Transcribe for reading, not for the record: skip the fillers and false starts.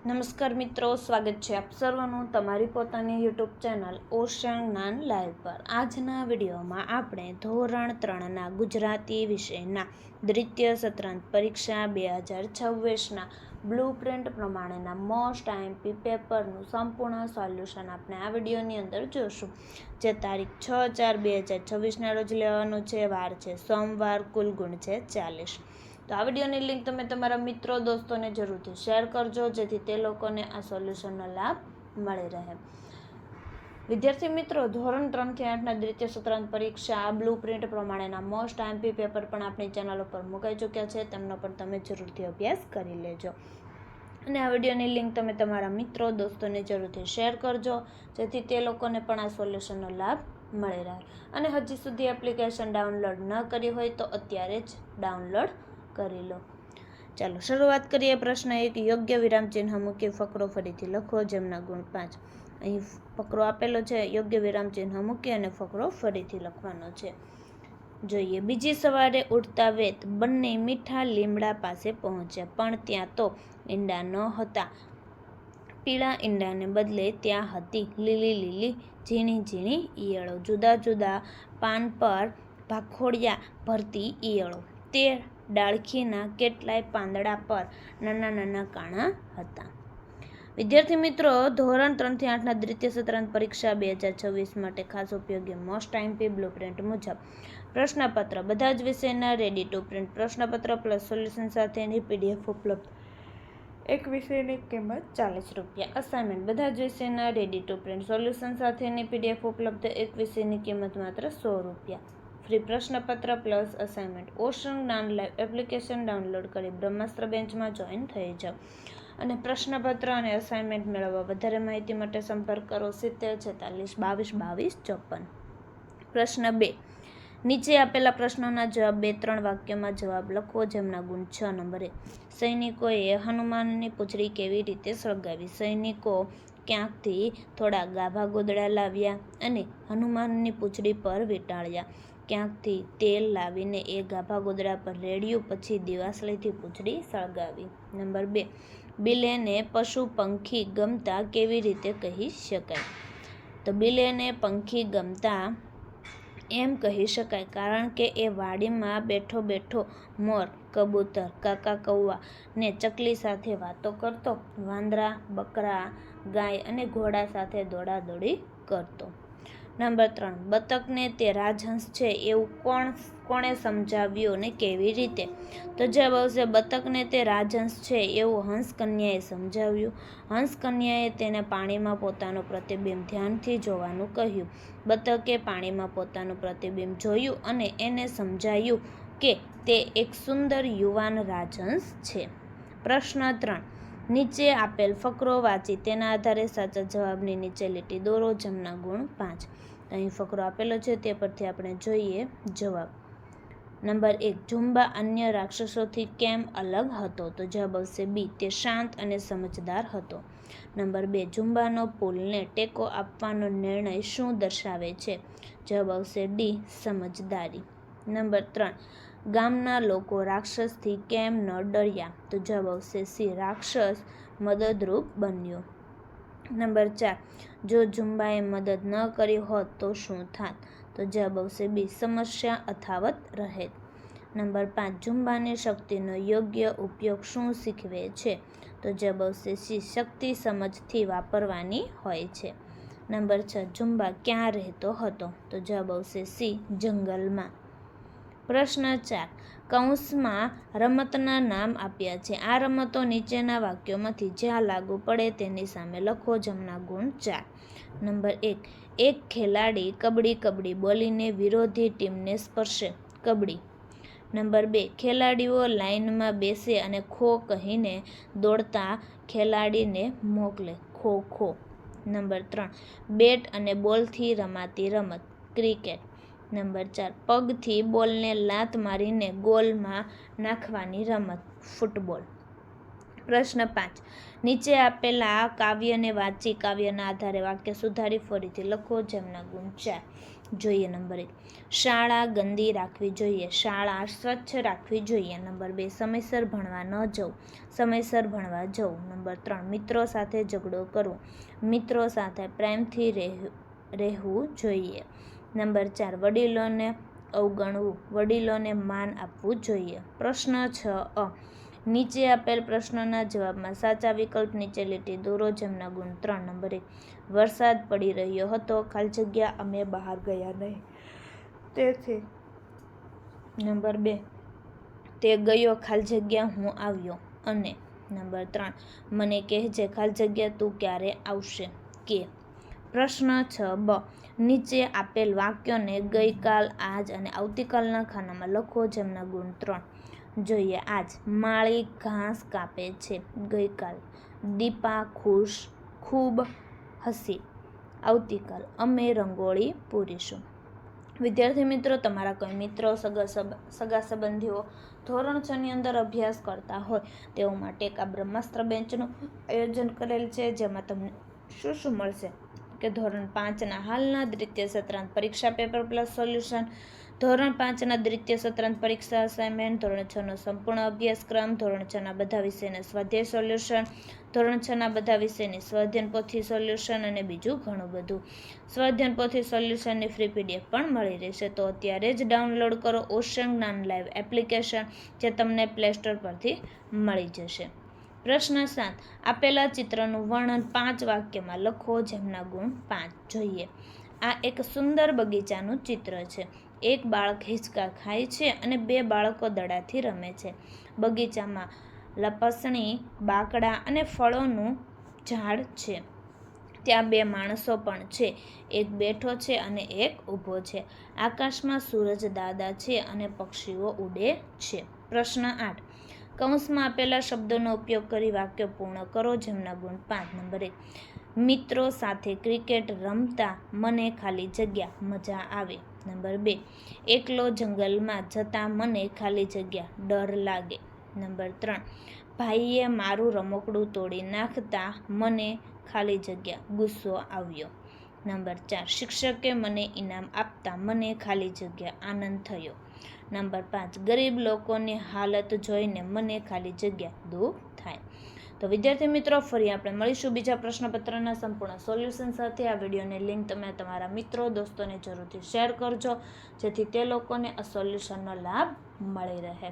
નમસ્કાર મિત્રો, સ્વાગત છે આપ સર્વનું તમારી પોતાની યુટ્યુબ ચેનલ ઓશન જ્ઞાન લાઈવ પર। આજના વિડીયોમાં આપણે ધોરણ 3ના ગુજરાતી વિષયના દ્વિતીય સત્રાંત પરીક્ષા 2026ના બ્લુ પ્રિન્ટ પ્રમાણેના મોસ્ટ આઈએમપી પેપરનું સંપૂર્ણ સોલ્યુશન આપણે આ વિડીયોની અંદર જોશું, જે તારીખ 6/4/2026ના રોજ લેવાનું છે। વાર છે સોમવાર, કુલ ગુણ છે 40। તો આ વિડીયોની લિંક તમે તમારા મિત્રો દોસ્તોને જરૂરથી શેર કરજો, જેથી તે લોકોને આ સોલ્યુશનનો લાભ મળી રહે। વિદ્યાર્થી મિત્રો, ધોરણ 3થી 8ના દ્વિતીય સત્રાંત પરીક્ષા બ્લુ પ્રિન્ટ પ્રમાણેના મોસ્ટ આઈએમપી પેપર પણ આપણી ચેનલ ઉપર મુકાઈ ચૂક્યા છે, તેમનો પણ તમે જરૂરથી અભ્યાસ કરી લેજો। અને આ વિડીયોની લિંક તમે તમારા મિત્રો દોસ્તોને જરૂરથી શેર કરજો, જેથી તે લોકોને પણ આ સોલ્યુશનનો લાભ મળી રહે। અને હજી સુધી એપ્લિકેશન ડાઉનલોડ ન કરી હોય તો અત્યારે જ ડાઉનલોડ કરી લો। ચાલો શરૂઆત કરીએ। પ્રશ્ન 1, યોગ્ય વિરામચિહ્ન મૂકી ફકરો ફરીથી લખો, જેમના ગુણ 5। અહીં ફકરો આપેલો છે, યોગ્ય વિરામચિહ્ન મૂકી અને ફકરો ફરીથી લખવાનો છે। જોઈએ, બીજી સવારે ઉઠતા વેત બંને મીઠા લીમડા પાસે પહોંચ્યા, પણ ત્યાં તો ઈંડા ન હતા। પીળા ઈંડાને બદલે ત્યાં હતી લીલી લીલી ઝીણી ઝીણી ઈયળો। જુદા જુદા પાન પર ભાખોડિયા ભરતી ઈયળો। તે ડાળખીના કેટલાય પાંદડા પર નાના નાના કાણા હતા। વિદ્યાર્થી મિત્રો, ધોરણ 3થી 8ના દ્વિતીય સત્રાંત પરીક્ષા 2026 માટે ખાસ ઉપયોગી મોસ્ટ આઈએમપી બ્લુ પ્રિન્ટ મુજબ પ્રશ્નપત્ર બધા જ વિષયના રેડી ટુ પ્રિન્ટ પ્રશ્નપત્ર પ્લસ સોલ્યુશન સાથેની PDF ઉપલબ્ધ। એક વિષયની કિંમત 40 રૂપિયા। અસાઇનમેન્ટ બધા જ વિષયના રેડી ટુ પ્રિન્ટ સોલ્યુશન સાથેની PDF ઉપલબ્ધ। એક વિષયની કિંમત માત્ર 100 રૂપિયા। ફ્રી પ્રશ્નપત્ર પ્લસ અસાઇનમેન્ટ। ઓશન જ્ઞાન લાઈવ એપ્લિકેશન ડાઉનલોડ કરી બ્રહ્માસ્ત્ર બેન્ચમાં જોઈન થઈ જાઓ અને પ્રશ્નપત્ર અને અસાઇનમેન્ટ મેળવવા વધારે માહિતી માટે સંપર્ક કરો 70 46 22 22 54। પ્રશ્ન 2, નીચે આપેલા પ્રશ્નોના જવાબ 2-3 વાક્યોમાં જવાબ લખો, જેમના ગુણ 6। નંબર 1, સૈનિકોએ હનુમાનની પૂંછડી કેવી રીતે સળગાવી? સૈનિકો ક્યાંકથી થોડા ગાભા ગોદડા લાવ્યા અને હનુમાનની પૂંછડી પર વીંટાળ્યા। ક્યાંકથી તેલ લાવીને એ ગાભા ગોદડા પર રેડ્યું, પછી દિવાસળીથી પૂંછડી સળગાવી। નંબર 2, બિલેને પશુ પંખી ગમતા કેવી રીતે કહી શકાય? તો બિલેને પંખી ગમતા એમ કહી શકાય કારણ કે એ વાડીમાં બેઠો બેઠો મોર, કબૂતર, કાકા કૌવા ને ચકલી સાથે વાતો કરતો, વાંદરા, બકરા, ગાય અને ઘોડા સાથે દોડાદોડી કરતો। નંબર 3, બતકને તે રાજહંસ છે એવું કોણે સમજાવ્યું ને કેવી રીતે? તો જવાબ આવશે, બતકને તે રાજહંસ છે એવું હંસકન્યાએ સમજાવ્યું। હંસકન્યાએ તેને પાણીમાં પોતાનું પ્રતિબિંબ ધ્યાનથી જોવાનું કહ્યું। બતકે પાણીમાં પોતાનું પ્રતિબિંબ જોયું અને એને સમજાયું કે તે એક સુંદર યુવાન રાજહંસ છે। પ્રશ્ન 3, નીચે આપેલ ફકરો વાંચી તેના આધારે સાચા જવાબની નીચે લીટી દોરો, જેમના ગુણ 5। અહીં ફકરો આપેલો છે, તે પરથી આપણે જોઈએ જવાબ। નંબર 1, ઝુંબા અન્ય રાક્ષસોથી કેમ અલગ હતો? તો જવાબ આવશે B, તે શાંત અને સમજદાર હતો। નંબર 2, ઝુંબાનો પુલને ટેકો આપવાનો નિર્ણય શું દર્શાવે છે? જવાબ આવશે D, સમજદારી। નંબર 3, ગામના લોકો રાક્ષસથી કેમ ન ડર્યા? તો જવાબ આવશે C, રાક્ષસ મદદરૂપ બન્યો। નંબર 4, જો ઝુંબાએ મદદ ન કરી હોત તો શું થાત? તો જવાબ આવશે B, સમસ્યા અથાવત રહેત। નંબર 5, ઝુંબાની શક્તિનો યોગ્ય ઉપયોગ શું શીખવે છે? તો જવાબ આવશે C, શક્તિ સમજથી વાપરવાની હોય છે। નંબર 6, ઝુંબા ક્યાં રહેતો હતો? તો જવાબ આવશે C, જંગલમાં। પ્રશ્ન 4, કૌંસમાં રમતના નામ આપ્યા છે। આ રમતો નીચેના વાક્યોમાંથી જ્યાં લાગુ પડે તેની સામે લખો, જેમના ગુણ 4। નંબર 1, એક ખેલાડી કબડ્ડી કબડ્ડી બોલીને વિરોધી ટીમને સ્પર્શે, કબડ્ડી। નંબર 2, ખેલાડીઓ લાઇનમાં બેસે અને ખો કહીને દોડતા ખેલાડીને મોકલે, ખો ખો। નંબર 3, બેટ અને બોલથી રમાતી રમત, ક્રિકેટ। નંબર 4, પગથી બોલને લાત મારીને ગોલમાં નાખવાની રમત, ફૂટબોલ। પ્રશ્ન 5, નીચે આપેલા કાવ્યને વાંચી કાવ્યના આધારે વાક્ય સુધારી ફરીથી લખો, જેમના ગુણ 4। જોઈએ. નંબર 1, શાળા ગંદી રાખવી જોઈએ, શાળા સ્વચ્છ રાખવી જોઈએ. નંબર 2, સમયસર ભણવા ન જવું, સમયસર ભણવા જવું. નંબર 3, મિત્રો સાથે ઝઘડો કરવો, મિત્રો સાથે પ્રેમથી રહેવું જોઈએ. નંબર 4, વડીલોને અવગણવું, વડીલોને માન આપવું જોઈએ. પ્રશ્ન 6 નીચે આપેલ પ્રશ્નોના જવાબમાં સાચા વિકલ્પ નીચે લીટી દોરો જેમના ગુણ 3. નંબર 1, વરસાદ પડી રહ્યો હતો, ખાલી જગ્યા અમે બહાર ગયા નહીં તેથી. નંબર 2, તે ગયો ખાલી જગ્યા હું આવ્યો અને. નંબર 3, મને કહેજે ખાલી જગ્યા તું ક્યારે આવશે કે. પ્રશ્ન 6b, નીચે આપેલ વાક્યોને ગઈકાલ, આજ અને આવતીકાલના ખાનામાં લખો જેમના ગુણ 3. જોઈએ. આજ, માળી ઘાસ કાપે છે. ગઈકાલ, દીપા ખુશ ખૂબ હસી. આવતીકાલ, અમે રંગોળી પૂરીશું. વિદ્યાર્થી મિત્રો, તમારા કોઈ મિત્રો, સગા સંબંધીઓ ધોરણ 6 ની અંદર અભ્યાસ કરતા હોય તેઓ માટે એક આ બ્રહ્માસ્ત્ર બેન્ચનું આયોજન કરેલ છે, જેમાં તમને શું મળશે કે ધોરણ 5ના હાલના દ્વિતીય સત્રાંત પરીક્ષા પેપર પ્લસ સોલ્યુશન, ધોરણ 5ના દ્વિતીય સત્રાંત પરીક્ષા અસાઇનમેન્ટ, ધોરણ 6નો સંપૂર્ણ અભ્યાસક્રમ, ધોરણ 6ના બધા વિષયના સ્વાધ્યાય સોલ્યુશન, ધોરણ 6ના બધા વિષયની સ્વાધ્યાયન પોથી સોલ્યુશન અને બીજું ઘણું બધું. સ્વાધ્યાયન પોથી સોલ્યુશનની ફ્રી PDF પણ મળી રહેશે. તો અત્યારે જ ડાઉનલોડ કરો ઓશન જ્ઞાન લાઈવ એપ્લિકેશન, જે તમને પ્લે સ્ટોર પરથી મળી જશે. પ્રશ્ન 7, આપેલા ચિત્રનું વર્ણન 5 વાક્યમાં લખો જેમના ગુણ 5. જોઈએ. આ એક સુંદર બગીચાનું ચિત્ર છે. એક બાળક હિંચકા ખાય છે અને 2 બાળકો દડાથી રમે છે. બગીચામાં લપસણી, બાકડા અને ફળોનું ઝાડ છે. ત્યાં 2 માણસો પણ છે, એક બેઠો છે અને એક ઊભો છે. આકાશમાં સૂરજ દાદા છે અને પક્ષીઓ ઉડે છે. પ્રશ્ન 8, કૌંસમાં આપેલા શબ્દોનો ઉપયોગ કરી વાક્ય પૂર્ણ કરો જેમના ગુણ 5. નંબર 1, મિત્રો સાથે ક્રિકેટ રમતા મને ખાલી જગ્યા મજા આવે. નંબર 2, એકલો જંગલમાં જતા મને ખાલી જગ્યા ડર લાગે. નંબર 3, ભાઈએ મારું રમકડું તોડી નાખતા મને ખાલી જગ્યા ગુસ્સો આવ્યો. નંબર 4, શિક્ષકે મને ઇનામ આપતા મને ખાલી જગ્યા આનંદ થયો. નંબર 5, ગરીબ લોકોની હાલત જોઈને મને ખાલી જગ્યા દુઃખ થાય. તો વિદ્યાર્થી મિત્રો, ફરી આપણે મળીશું બીજા પ્રશ્નપત્રના સંપૂર્ણ સોલ્યુશન સાથે. આ વિડીયોની લિંક તમે તમારા મિત્રો, દોસ્તોને જરૂરથી શેર કરજો, જેથી તે લોકોને આ સોલ્યુશનનો લાભ મળી રહે.